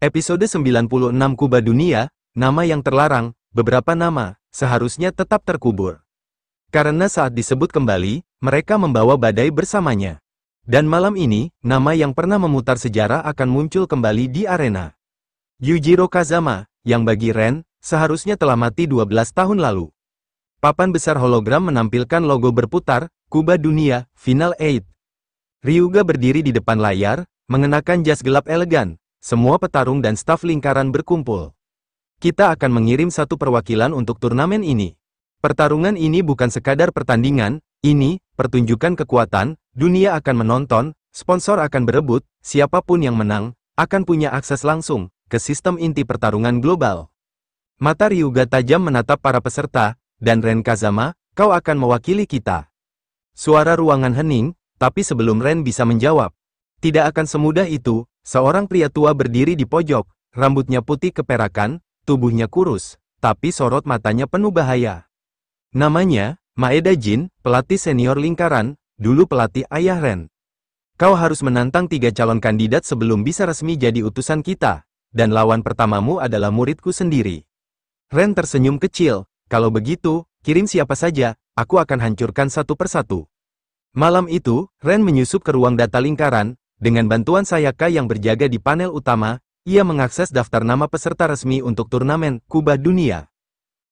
Episode 96 Kuba Dunia, nama yang terlarang, beberapa nama, seharusnya tetap terkubur. Karena saat disebut kembali, mereka membawa badai bersamanya. Dan malam ini, nama yang pernah memutar sejarah akan muncul kembali di arena. Yujiro Kazama, yang bagi Ren, seharusnya telah mati 12 tahun lalu. Papan besar hologram menampilkan logo berputar, Kuba Dunia, Final 8. Ryuga berdiri di depan layar, mengenakan jas gelap elegan. Semua petarung dan staf lingkaran berkumpul. Kita akan mengirim satu perwakilan untuk turnamen ini. Pertarungan ini bukan sekadar pertandingan, ini pertunjukan kekuatan, dunia akan menonton, sponsor akan berebut, siapapun yang menang, akan punya akses langsung ke sistem inti pertarungan global. Mata Ryuga tajam menatap para peserta, dan Ren Kazama, kau akan mewakili kita. Suara ruangan hening, tapi sebelum Ren bisa menjawab, tidak akan semudah itu. Seorang pria tua berdiri di pojok, rambutnya putih keperakan, tubuhnya kurus, tapi sorot matanya penuh bahaya. Namanya, Maeda Jin, pelatih senior lingkaran, dulu pelatih ayah Ren. Kau harus menantang 3 calon kandidat sebelum bisa resmi jadi utusan kita, dan lawan pertamamu adalah muridku sendiri. Ren tersenyum kecil, kalau begitu, kirim siapa saja, aku akan hancurkan satu persatu. Malam itu, Ren menyusup ke ruang data lingkaran. Dengan bantuan Sayaka yang berjaga di panel utama, ia mengakses daftar nama peserta resmi untuk turnamen Kuba Dunia.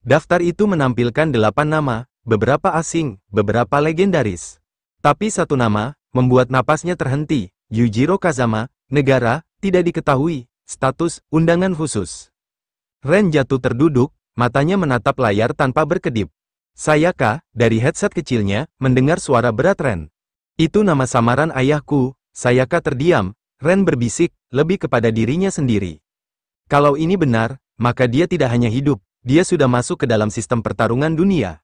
Daftar itu menampilkan 8 nama, beberapa asing, beberapa legendaris. Tapi satu nama, membuat napasnya terhenti, Yujiro Kazama, negara, tidak diketahui, status, undangan khusus. Ren jatuh terduduk, matanya menatap layar tanpa berkedip. Sayaka, dari headset kecilnya, mendengar suara berat Ren. Itu nama samaran ayahku. Sayaka terdiam, Ren berbisik, lebih kepada dirinya sendiri. Kalau ini benar, maka dia tidak hanya hidup, dia sudah masuk ke dalam sistem pertarungan dunia.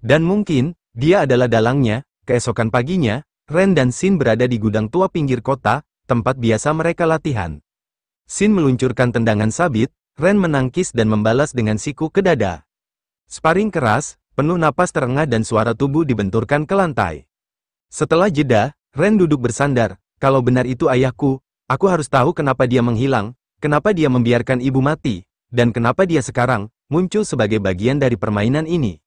Dan mungkin, dia adalah dalangnya. Keesokan paginya, Ren dan Shin berada di gudang tua pinggir kota, tempat biasa mereka latihan. Shin meluncurkan tendangan sabit, Ren menangkis dan membalas dengan siku ke dada. Sparring keras, penuh napas terengah dan suara tubuh dibenturkan ke lantai. Setelah jeda, Ren duduk bersandar, kalau benar itu ayahku, aku harus tahu kenapa dia menghilang, kenapa dia membiarkan ibu mati, dan kenapa dia sekarang muncul sebagai bagian dari permainan ini.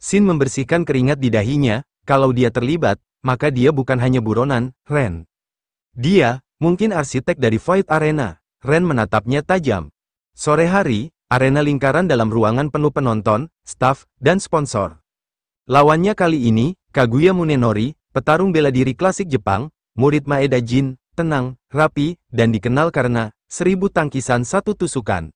Shin membersihkan keringat di dahinya, kalau dia terlibat, maka dia bukan hanya buronan, Ren. Dia, mungkin arsitek dari Void Arena. Ren menatapnya tajam. Sore hari, arena lingkaran dalam ruangan penuh penonton, staf, dan sponsor. Lawannya kali ini, Kaguya Munenori, petarung bela diri klasik Jepang, murid Maeda Jin, tenang, rapi, dan dikenal karena 1000 tangkisan satu tusukan.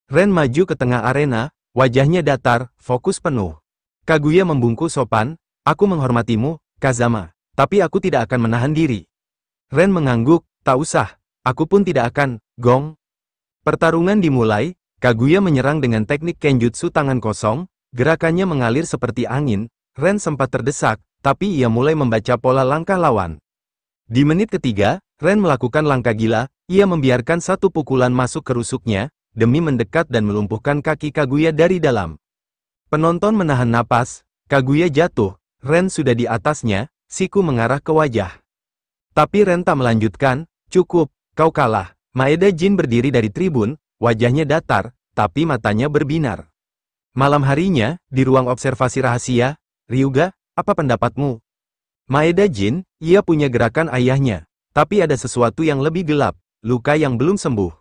Ren maju ke tengah arena, wajahnya datar, fokus penuh. Kaguya membungkuk sopan, aku menghormatimu, Kazama, tapi aku tidak akan menahan diri. Ren mengangguk, tak usah, aku pun tidak akan, gong. Pertarungan dimulai, Kaguya menyerang dengan teknik kenjutsu tangan kosong, gerakannya mengalir seperti angin. Ren sempat terdesak, tapi ia mulai membaca pola langkah lawan. Di menit ketiga, Ren melakukan langkah gila, ia membiarkan satu pukulan masuk ke rusuknya, demi mendekat dan melumpuhkan kaki Kaguya dari dalam. Penonton menahan napas, Kaguya jatuh, Ren sudah di atasnya, siku mengarah ke wajah. Tapi Ren tak melanjutkan, cukup, kau kalah. Maeda Jin berdiri dari tribun, wajahnya datar, tapi matanya berbinar. Malam harinya, di ruang observasi rahasia, Ryuga, apa pendapatmu? Maeda Jin, ia punya gerakan ayahnya. Tapi ada sesuatu yang lebih gelap, luka yang belum sembuh.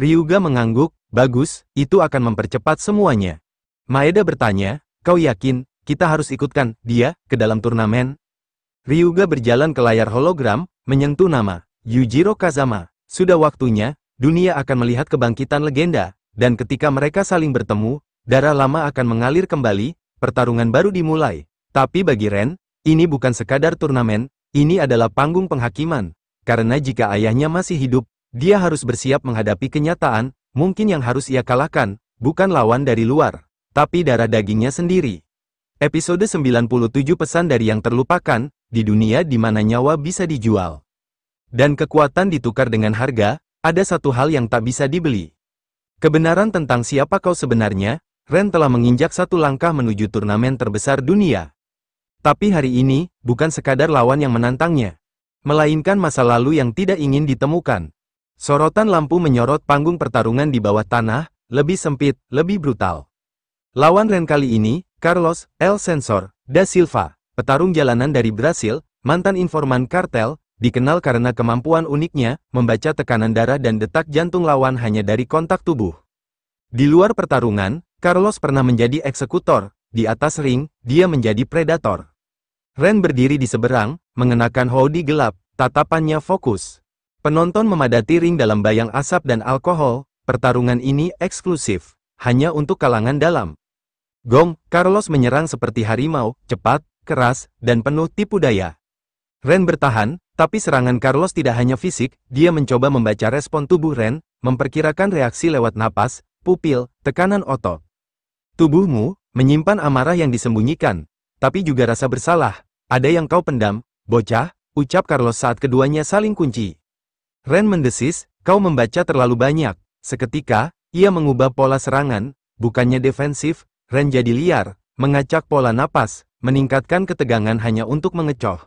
Ryuga mengangguk, bagus, itu akan mempercepat semuanya. Maeda bertanya, kau yakin, kita harus ikutkan dia ke dalam turnamen? Ryuga berjalan ke layar hologram, menyentuh nama, Yujiro Kazama. Sudah waktunya, dunia akan melihat kebangkitan legenda, dan ketika mereka saling bertemu, darah lama akan mengalir kembali, pertarungan baru dimulai. Tapi bagi Ren, ini bukan sekadar turnamen, ini adalah panggung penghakiman. Karena jika ayahnya masih hidup, dia harus bersiap menghadapi kenyataan, mungkin yang harus ia kalahkan, bukan lawan dari luar, tapi darah dagingnya sendiri. Episode 97 Pesan dari yang terlupakan, di dunia di mana nyawa bisa dijual. Dan kekuatan ditukar dengan harga, ada satu hal yang tak bisa dibeli. Kebenaran tentang siapa kau sebenarnya, Ren telah menginjak satu langkah menuju turnamen terbesar dunia. Tapi hari ini, bukan sekadar lawan yang menantangnya, melainkan masa lalu yang tidak ingin ditemukan. Sorotan lampu menyorot panggung pertarungan di bawah tanah, lebih sempit, lebih brutal. Lawan Ren kali ini, Carlos El Sensor da Silva, petarung jalanan dari Brasil, mantan informan kartel, dikenal karena kemampuan uniknya, membaca tekanan darah dan detak jantung lawan hanya dari kontak tubuh. Di luar pertarungan, Carlos pernah menjadi eksekutor, di atas ring, dia menjadi predator. Ren berdiri di seberang, mengenakan hoodie gelap, tatapannya fokus. Penonton memadati ring dalam bayang asap dan alkohol, pertarungan ini eksklusif, hanya untuk kalangan dalam. Gong, Carlos menyerang seperti harimau, cepat, keras, dan penuh tipu daya. Ren bertahan, tapi serangan Carlos tidak hanya fisik, dia mencoba membaca respon tubuh Ren, memperkirakan reaksi lewat napas, pupil, tekanan otot. Tubuhmu menyimpan amarah yang disembunyikan, tapi juga rasa bersalah. Ada yang kau pendam, bocah, ucap Carlos saat keduanya saling kunci. Ren mendesis, kau membaca terlalu banyak. Seketika, ia mengubah pola serangan, bukannya defensif, Ren jadi liar, mengacak pola napas, meningkatkan ketegangan hanya untuk mengecoh.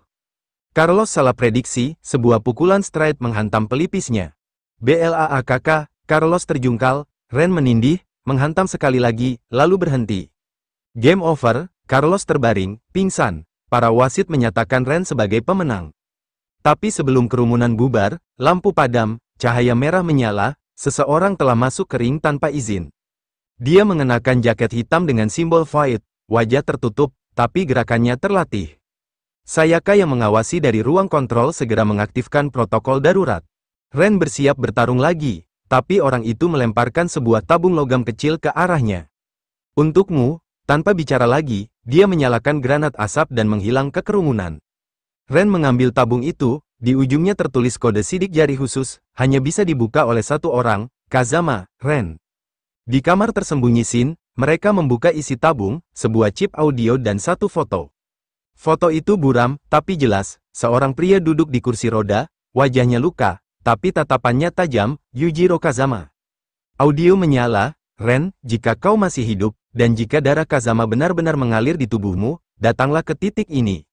Carlos salah prediksi, sebuah pukulan straight menghantam pelipisnya. Blaakk, Carlos terjungkal, Ren menindih, menghantam sekali lagi, lalu berhenti. Game over, Carlos terbaring, pingsan. Para wasit menyatakan Ren sebagai pemenang. Tapi sebelum kerumunan bubar, lampu padam, cahaya merah menyala, seseorang telah masuk ke ring tanpa izin. Dia mengenakan jaket hitam dengan simbol Void, wajah tertutup, tapi gerakannya terlatih. Sayaka yang mengawasi dari ruang kontrol segera mengaktifkan protokol darurat. Ren bersiap bertarung lagi, tapi orang itu melemparkan sebuah tabung logam kecil ke arahnya. Untukmu, tanpa bicara lagi, dia menyalakan granat asap dan menghilang ke kerumunan. Ren mengambil tabung itu, di ujungnya tertulis kode sidik jari khusus, hanya bisa dibuka oleh satu orang, Kazama, Ren. Di kamar tersembunyi Shin, mereka membuka isi tabung, sebuah chip audio dan satu foto. Foto itu buram, tapi jelas, seorang pria duduk di kursi roda, wajahnya luka, tapi tatapannya tajam, Yujiro Kazama. Audio menyala, Ren, jika kau masih hidup, dan jika darah Kazama benar-benar mengalir di tubuhmu, datanglah ke titik ini.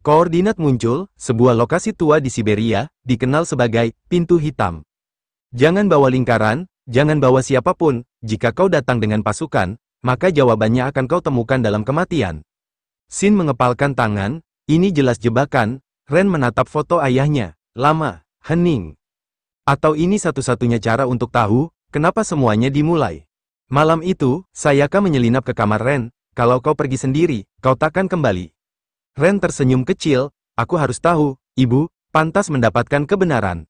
Koordinat muncul, sebuah lokasi tua di Siberia, dikenal sebagai pintu hitam. Jangan bawa lingkaran, jangan bawa siapapun, jika kau datang dengan pasukan, maka jawabannya akan kau temukan dalam kematian. Shin mengepalkan tangan, ini jelas jebakan. Ren menatap foto ayahnya, lama, hening. Atau ini satu-satunya cara untuk tahu, kenapa semuanya dimulai. Malam itu, Sayaka menyelinap ke kamar Ren, kalau kau pergi sendiri, kau takkan kembali. Ren tersenyum kecil, aku harus tahu, ibu, pantas mendapatkan kebenaran.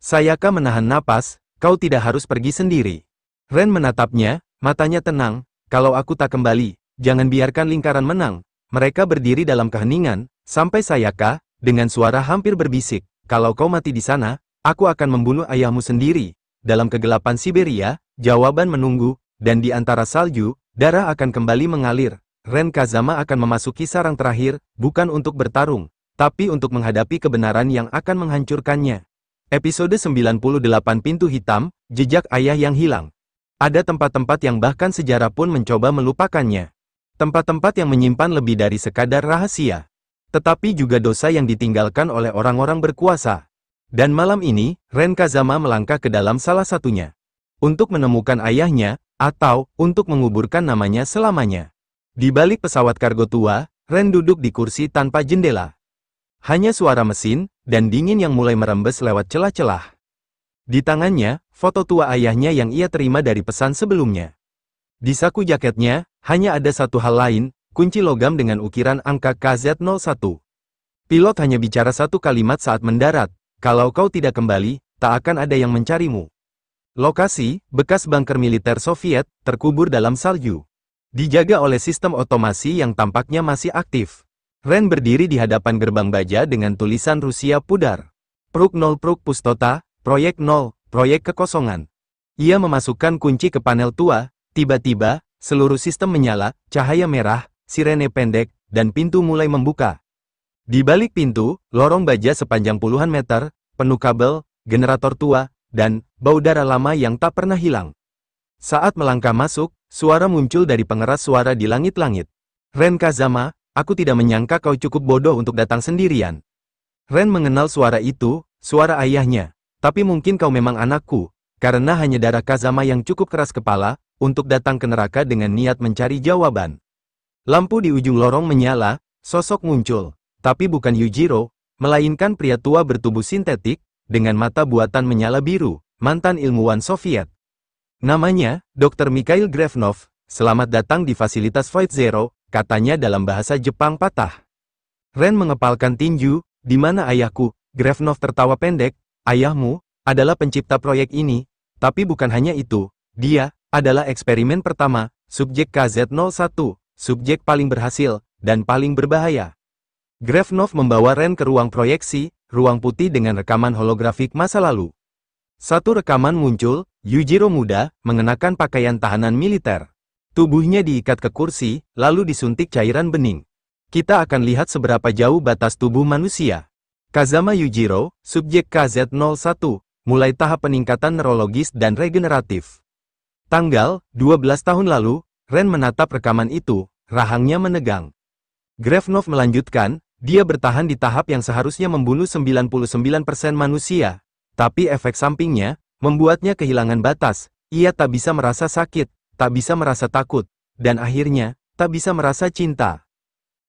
Sayaka menahan napas, kau tidak harus pergi sendiri. Ren menatapnya, matanya tenang, kalau aku tak kembali, jangan biarkan lingkaran menang. Mereka berdiri dalam keheningan, sampai Sayaka, dengan suara hampir berbisik, kalau kau mati di sana, aku akan membunuh ayahmu sendiri. Dalam kegelapan Siberia, jawaban menunggu, dan di antara salju, darah akan kembali mengalir. Ren Kazama akan memasuki sarang terakhir, bukan untuk bertarung, tapi untuk menghadapi kebenaran yang akan menghancurkannya. Episode 98 Pintu Hitam, Jejak Ayah yang Hilang. Ada tempat-tempat yang bahkan sejarah pun mencoba melupakannya. Tempat-tempat yang menyimpan lebih dari sekadar rahasia. Tetapi juga dosa yang ditinggalkan oleh orang-orang berkuasa. Dan malam ini, Ren Kazama melangkah ke dalam salah satunya. Untuk menemukan ayahnya, atau untuk menguburkan namanya selamanya. Di balik pesawat kargo tua, Ren duduk di kursi tanpa jendela. Hanya suara mesin, dan dingin yang mulai merembes lewat celah-celah. Di tangannya, foto tua ayahnya yang ia terima dari pesan sebelumnya. Di saku jaketnya, hanya ada satu hal lain, kunci logam dengan ukiran angka KZ01. Pilot hanya bicara satu kalimat saat mendarat, kalau kau tidak kembali, tak akan ada yang mencarimu. Lokasi, bekas bunker militer Soviet, terkubur dalam salju. Dijaga oleh sistem otomasi yang tampaknya masih aktif. Ren berdiri di hadapan gerbang baja dengan tulisan Rusia pudar. Pruk 0 Pruk Pustota, Proyek 0, Proyek Kekosongan. Ia memasukkan kunci ke panel tua, tiba-tiba, seluruh sistem menyala, cahaya merah, sirene pendek, dan pintu mulai membuka. Di balik pintu, lorong baja sepanjang puluhan meter, penuh kabel, generator tua, dan bau darah lama yang tak pernah hilang. Saat melangkah masuk, suara muncul dari pengeras suara di langit-langit. Ren Kazama, aku tidak menyangka kau cukup bodoh untuk datang sendirian. Ren mengenal suara itu, suara ayahnya. Tapi mungkin kau memang anakku, karena hanya darah Kazama yang cukup keras kepala, untuk datang ke neraka dengan niat mencari jawaban. Lampu di ujung lorong menyala, sosok muncul. Tapi bukan Yujiro, melainkan pria tua bertubuh sintetik, dengan mata buatan menyala biru, mantan ilmuwan Soviet. Namanya, Dr. Mikhail Grevnov. Selamat datang di fasilitas Void Zero, katanya dalam bahasa Jepang patah. Ren mengepalkan tinju, di mana ayahku? Grevnov tertawa pendek. Ayahmu adalah pencipta proyek ini, tapi bukan hanya itu. Dia adalah eksperimen pertama, subjek KZ-01, subjek paling berhasil, dan paling berbahaya. Grevnov membawa Ren ke ruang proyeksi, ruang putih dengan rekaman holografik masa lalu. Satu rekaman muncul, Yujiro muda, mengenakan pakaian tahanan militer. Tubuhnya diikat ke kursi, lalu disuntik cairan bening. Kita akan lihat seberapa jauh batas tubuh manusia. Kazama Yujiro, subjek KZ-01, mulai tahap peningkatan neurologis dan regeneratif. Tanggal, 12 tahun lalu, Ren menatap rekaman itu, rahangnya menegang. Grevnov melanjutkan, dia bertahan di tahap yang seharusnya membunuh 99% manusia. Tapi efek sampingnya, membuatnya kehilangan batas. Ia tak bisa merasa sakit, tak bisa merasa takut, dan akhirnya, tak bisa merasa cinta.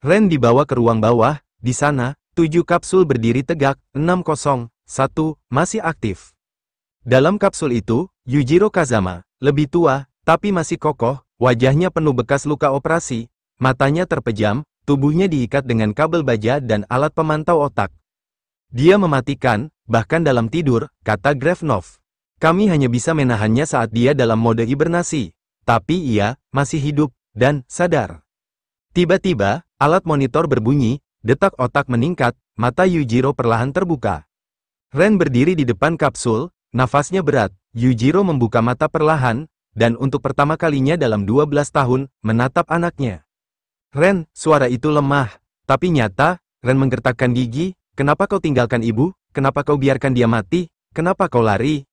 Ren dibawa ke ruang bawah, di sana, 7 kapsul berdiri tegak, 601, masih aktif. Dalam kapsul itu, Yujiro Kazama, lebih tua, tapi masih kokoh, wajahnya penuh bekas luka operasi, matanya terpejam, tubuhnya diikat dengan kabel baja dan alat pemantau otak. Dia mematikan, bahkan dalam tidur, kata Grevnov. Kami hanya bisa menahannya saat dia dalam mode hibernasi. Tapi ia masih hidup dan sadar. Tiba-tiba, alat monitor berbunyi, detak otak meningkat, mata Yujiro perlahan terbuka. Ren berdiri di depan kapsul, nafasnya berat. Yujiro membuka mata perlahan, dan untuk pertama kalinya dalam 12 tahun, menatap anaknya. Ren, suara itu lemah, tapi nyata. Ren menggertakkan gigi. Kenapa kau tinggalkan ibu? Kenapa kau biarkan dia mati? Kenapa kau lari?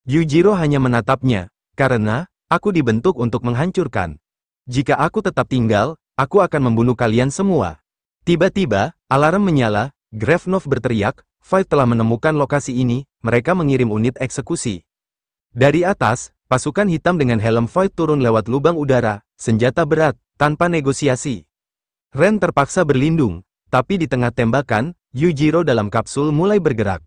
Yujiro hanya menatapnya, karena aku dibentuk untuk menghancurkan. Jika aku tetap tinggal, aku akan membunuh kalian semua. Tiba-tiba, alarm menyala, Grevnov berteriak, Five telah menemukan lokasi ini, mereka mengirim unit eksekusi. Dari atas, pasukan hitam dengan helm Void turun lewat lubang udara, senjata berat, tanpa negosiasi. Ren terpaksa berlindung, tapi di tengah tembakan, Yujiro dalam kapsul mulai bergerak.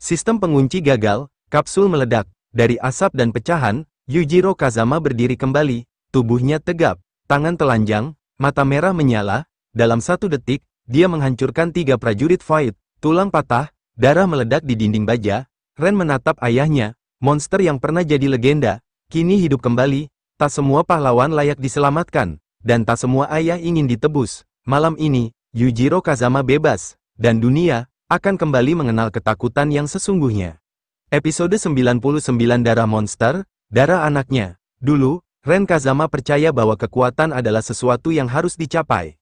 Sistem pengunci gagal, kapsul meledak, dari asap dan pecahan, Yujiro Kazama berdiri kembali, tubuhnya tegap, tangan telanjang, mata merah menyala, dalam 1 detik, dia menghancurkan 3 prajurit Void, tulang patah, darah meledak di dinding baja. Ren menatap ayahnya, monster yang pernah jadi legenda, kini hidup kembali. Tak semua pahlawan layak diselamatkan, dan tak semua ayah ingin ditebus. Malam ini, Yujiro Kazama bebas, dan dunia akan kembali mengenal ketakutan yang sesungguhnya. Episode 99 Darah Monster, Darah Anaknya. Dulu, Ren Kazama percaya bahwa kekuatan adalah sesuatu yang harus dicapai.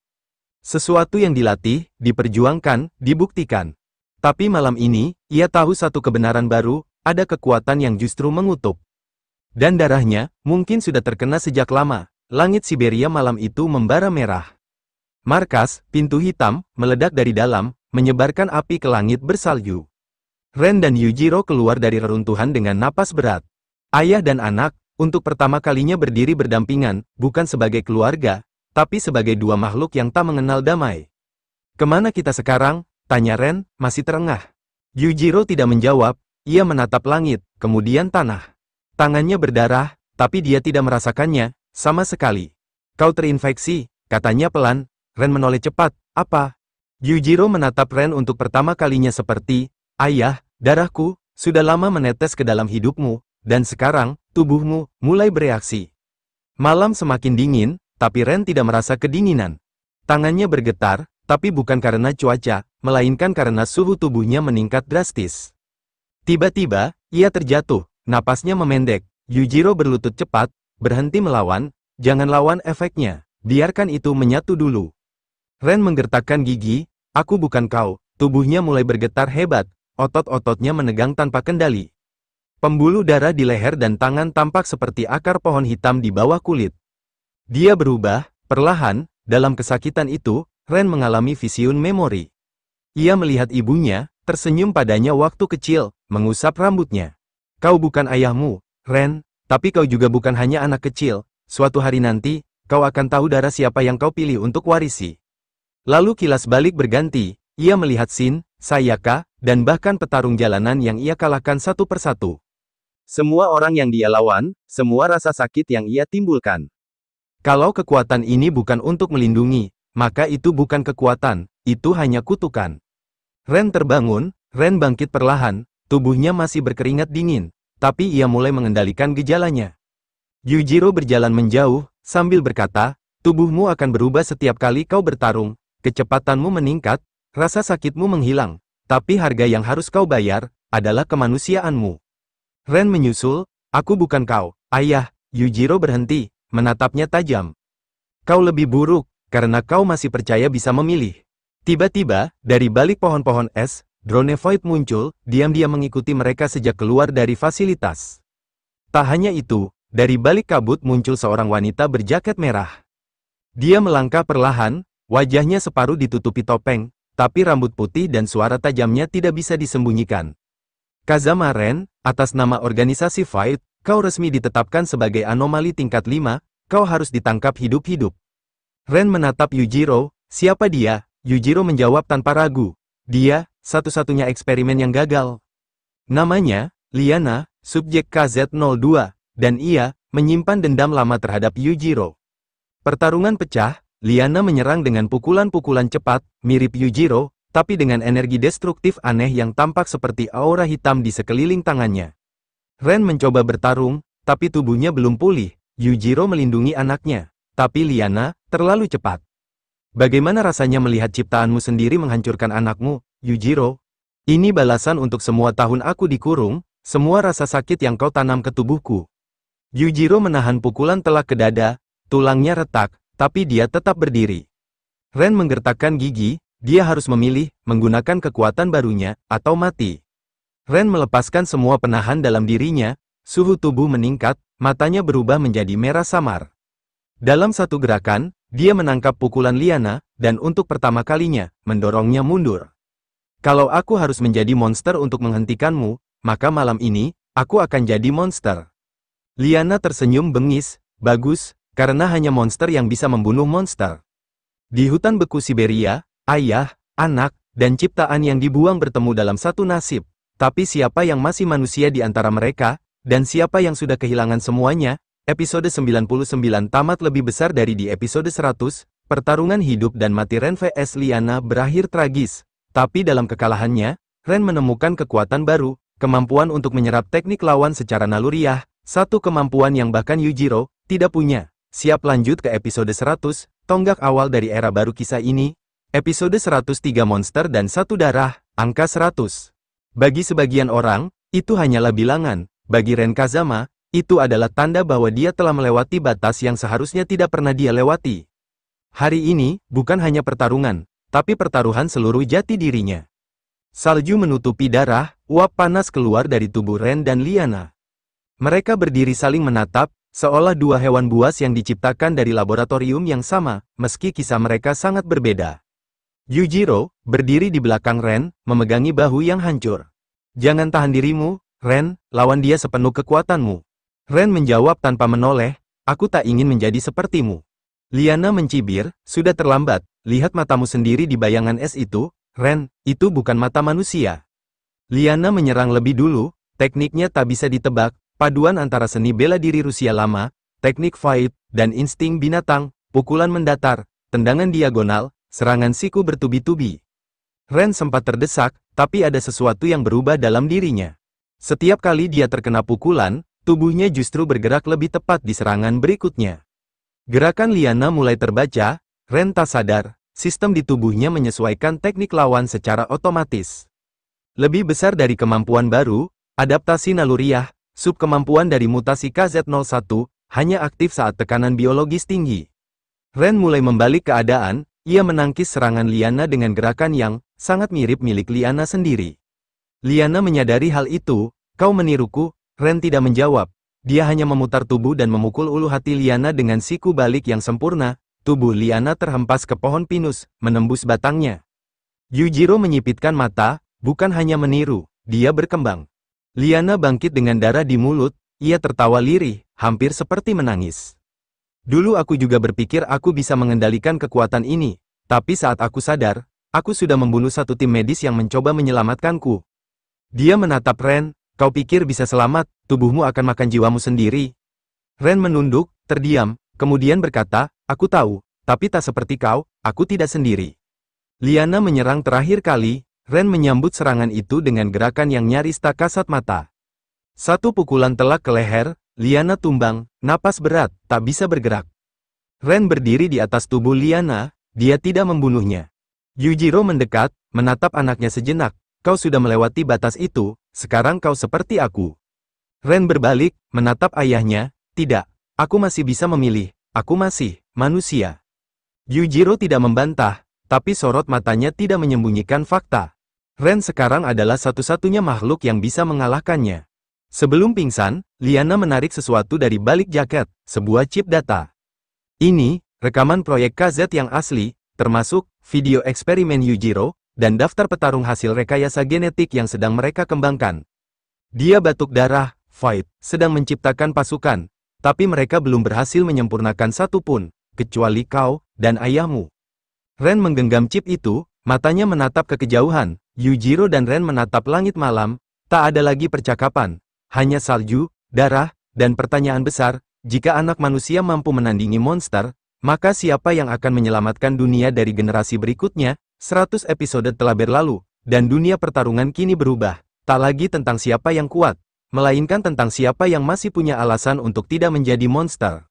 Sesuatu yang dilatih, diperjuangkan, dibuktikan. Tapi malam ini, ia tahu satu kebenaran baru, ada kekuatan yang justru mengutuk. Dan darahnya, mungkin sudah terkena sejak lama. Langit Siberia malam itu membara merah. Markas, pintu hitam, meledak dari dalam, menyebarkan api ke langit bersalju. Ren dan Yujiro keluar dari reruntuhan dengan napas berat. Ayah dan anak, untuk pertama kalinya berdiri berdampingan, bukan sebagai keluarga, tapi sebagai 2 makhluk yang tak mengenal damai. Kemana kita sekarang? Tanya Ren, masih terengah. Yujiro tidak menjawab, ia menatap langit, kemudian tanah. Tangannya berdarah, tapi dia tidak merasakannya, sama sekali. Kau terinfeksi, katanya pelan. Ren menoleh cepat, apa? Yujiro menatap Ren untuk pertama kalinya seperti, ayah, darahku, sudah lama menetes ke dalam hidupmu, dan sekarang, tubuhmu, mulai bereaksi. Malam semakin dingin, tapi Ren tidak merasa kedinginan. Tangannya bergetar, tapi bukan karena cuaca, melainkan karena suhu tubuhnya meningkat drastis. Tiba-tiba, ia terjatuh, napasnya memendek. Yujiro berlutut cepat, berhenti melawan, jangan lawan efeknya, biarkan itu menyatu dulu. Ren menggertakkan gigi, aku bukan kau, tubuhnya mulai bergetar hebat, otot-ototnya menegang tanpa kendali. Pembuluh darah di leher dan tangan tampak seperti akar pohon hitam di bawah kulit. Dia berubah, perlahan, dalam kesakitan itu, Ren mengalami vision memori. Ia melihat ibunya, tersenyum padanya waktu kecil, mengusap rambutnya. Kau bukan ayahmu, Ren, tapi kau juga bukan hanya anak kecil. Suatu hari nanti, kau akan tahu darah siapa yang kau pilih untuk warisi. Lalu kilas balik berganti, ia melihat Shin, Sayaka, dan bahkan petarung jalanan yang ia kalahkan satu persatu. Semua orang yang dia lawan, semua rasa sakit yang ia timbulkan. Kalau kekuatan ini bukan untuk melindungi, maka itu bukan kekuatan, itu hanya kutukan. Ren terbangun, Ren bangkit perlahan, tubuhnya masih berkeringat dingin, tapi ia mulai mengendalikan gejalanya. Yujiro berjalan menjauh, sambil berkata, tubuhmu akan berubah setiap kali kau bertarung, kecepatanmu meningkat, rasa sakitmu menghilang, tapi harga yang harus kau bayar, adalah kemanusiaanmu. Ren menyusul, aku bukan kau, ayah. Yujiro berhenti, menatapnya tajam. Kau lebih buruk, karena kau masih percaya bisa memilih. Tiba-tiba, dari balik pohon-pohon es, drone Void muncul, diam-diam mengikuti mereka sejak keluar dari fasilitas. Tak hanya itu, dari balik kabut muncul seorang wanita berjaket merah. Dia melangkah perlahan, wajahnya separuh ditutupi topeng, tapi rambut putih dan suara tajamnya tidak bisa disembunyikan. Kazama Ren, atas nama organisasi Void, kau resmi ditetapkan sebagai anomali tingkat 5, kau harus ditangkap hidup-hidup. Ren menatap Yujiro, siapa dia? Yujiro menjawab tanpa ragu. Dia, satu-satunya eksperimen yang gagal. Namanya, Liana, subjek KZ-02. Dan ia, menyimpan dendam lama terhadap Yujiro. Pertarungan pecah, Liana menyerang dengan pukulan-pukulan cepat, mirip Yujiro, tapi dengan energi destruktif aneh yang tampak seperti aura hitam di sekeliling tangannya. Ren mencoba bertarung, tapi tubuhnya belum pulih. Yujiro melindungi anaknya, tapi Liana, terlalu cepat. Bagaimana rasanya melihat ciptaanmu sendiri menghancurkan anakmu, Yujiro? Ini balasan untuk semua tahun aku dikurung, semua rasa sakit yang kau tanam ke tubuhku. Yujiro menahan pukulan telak ke dada, tulangnya retak, tapi dia tetap berdiri. Ren menggertakkan gigi, dia harus memilih, menggunakan kekuatan barunya, atau mati. Ren melepaskan semua penahan dalam dirinya, suhu tubuh meningkat, matanya berubah menjadi merah samar. Dalam satu gerakan, dia menangkap pukulan Liana, dan untuk pertama kalinya, mendorongnya mundur. Kalau aku harus menjadi monster untuk menghentikanmu, maka malam ini, aku akan jadi monster. Liana tersenyum bengis, bagus, karena hanya monster yang bisa membunuh monster. Di hutan beku Siberia, ayah, anak, dan ciptaan yang dibuang bertemu dalam satu nasib. Tapi siapa yang masih manusia di antara mereka, dan siapa yang sudah kehilangan semuanya? Episode 99 tamat lebih besar dari di episode 100, pertarungan hidup dan mati Ren vs Liana berakhir tragis. Tapi dalam kekalahannya, Ren menemukan kekuatan baru, kemampuan untuk menyerap teknik lawan secara naluriah, satu kemampuan yang bahkan Yujiro tidak punya. Siap lanjut ke episode 100, tonggak awal dari era baru kisah ini. Episode 103 monster dan satu darah, angka 100. Bagi sebagian orang, itu hanyalah bilangan. Bagi Ren Kazama, itu adalah tanda bahwa dia telah melewati batas yang seharusnya tidak pernah dia lewati. Hari ini, bukan hanya pertarungan, tapi pertaruhan seluruh jati dirinya. Salju menutupi darah, uap panas keluar dari tubuh Ren dan Liana. Mereka berdiri saling menatap, seolah dua hewan buas yang diciptakan dari laboratorium yang sama, meski kisah mereka sangat berbeda. Yujiro, berdiri di belakang Ren, memegangi bahu yang hancur. Jangan tahan dirimu, Ren, lawan dia sepenuh kekuatanmu. Ren menjawab tanpa menoleh, aku tak ingin menjadi sepertimu. Liana mencibir, sudah terlambat, lihat matamu sendiri di bayangan es itu, Ren, itu bukan mata manusia. Liana menyerang lebih dulu, tekniknya tak bisa ditebak. Paduan antara seni bela diri Rusia lama, teknik fight, dan insting binatang, pukulan mendatar, tendangan diagonal, serangan siku bertubi-tubi. Ren sempat terdesak, tapi ada sesuatu yang berubah dalam dirinya. Setiap kali dia terkena pukulan, tubuhnya justru bergerak lebih tepat di serangan berikutnya. Gerakan Liana mulai terbaca, Ren tak sadar, sistem di tubuhnya menyesuaikan teknik lawan secara otomatis. Lebih besar dari kemampuan baru, adaptasi naluriah, subkemampuan dari mutasi KZ-01, hanya aktif saat tekanan biologis tinggi. Ren mulai membalik keadaan, ia menangkis serangan Liana dengan gerakan yang sangat mirip milik Liana sendiri. Liana menyadari hal itu, kau meniruku, Ren tidak menjawab. Dia hanya memutar tubuh dan memukul ulu hati Liana dengan siku balik yang sempurna, tubuh Liana terhempas ke pohon pinus, menembus batangnya. Yujiro menyipitkan mata, Bukan hanya meniru, dia berkembang. Liana bangkit dengan darah di mulut, ia tertawa lirih, hampir seperti menangis. Dulu aku juga berpikir aku bisa mengendalikan kekuatan ini, tapi saat aku sadar, aku sudah membunuh satu tim medis yang mencoba menyelamatkanku. Dia menatap Ren, kau pikir bisa selamat, tubuhmu akan makan jiwamu sendiri. Ren menunduk, terdiam, kemudian berkata, aku tahu, tapi tak seperti kau, aku tidak sendiri. Liana menyerang terakhir kali, Ren menyambut serangan itu dengan gerakan yang nyaris tak kasat mata. Satu pukulan telak ke leher, Liana tumbang, napas berat, tak bisa bergerak. Ren berdiri di atas tubuh Liana, dia tidak membunuhnya. Yujiro mendekat, menatap anaknya sejenak, kau sudah melewati batas itu, sekarang kau seperti aku. Ren berbalik, menatap ayahnya, tidak, aku masih bisa memilih, aku masih manusia. Yujiro tidak membantah, tapi sorot matanya tidak menyembunyikan fakta. Ren sekarang adalah satu-satunya makhluk yang bisa mengalahkannya. Sebelum pingsan, Liana menarik sesuatu dari balik jaket, sebuah chip data. Ini, rekaman proyek KZ yang asli, termasuk video eksperimen Yujiro, dan daftar petarung hasil rekayasa genetik yang sedang mereka kembangkan. Dia batuk darah, Fight, sedang menciptakan pasukan, tapi mereka belum berhasil menyempurnakan satu pun, kecuali kau, dan ayahmu. Ren menggenggam chip itu, matanya menatap ke kejauhan. Yujiro dan Ren menatap langit malam, tak ada lagi percakapan, hanya salju, darah, dan pertanyaan besar, jika anak manusia mampu menandingi monster, maka siapa yang akan menyelamatkan dunia dari generasi berikutnya? 100 episode telah berlalu, dan dunia pertarungan kini berubah, tak lagi tentang siapa yang kuat, melainkan tentang siapa yang masih punya alasan untuk tidak menjadi monster.